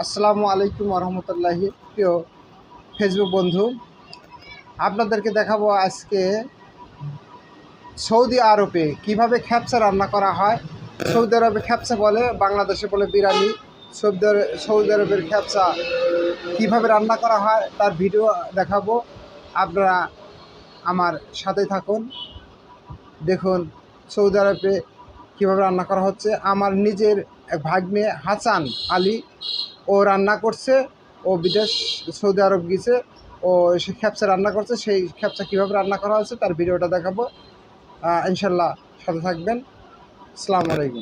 আসসালামু আলাইকুম রহমতুল্লাহি। প্রিয় ফেসবুক বন্ধু, আপনাদেরকে দেখাবো আজকে সৌদি আরবে কিভাবে খ্যাপসা রান্না করা হয়। সৌদি আরবে খ্যাপসা বলে, বাংলাদেশে বলে বিরিয়ানি। সৌদি আরবের খ্যাপসা কিভাবে রান্না করা হয় তার ভিডিও দেখাবো। আপনারা আমার সাথে থাকুন, দেখুন সৌদি আরবে কীভাবে রান্না করা হচ্ছে। আমার নিজের ভাগ্নে হাসান আলী, ও রান্না করছে। ও বিদেশ সৌদি আরব গিয়েছে, ও সে খ্যাপসা রান্না করছে। সেই খ্যাপসা কীভাবে রান্না করা হচ্ছে তার ভিডিওটা দেখাবো। ইনশাল্লাহ সাথে থাকবেন। আসসালামু আলাইকুম।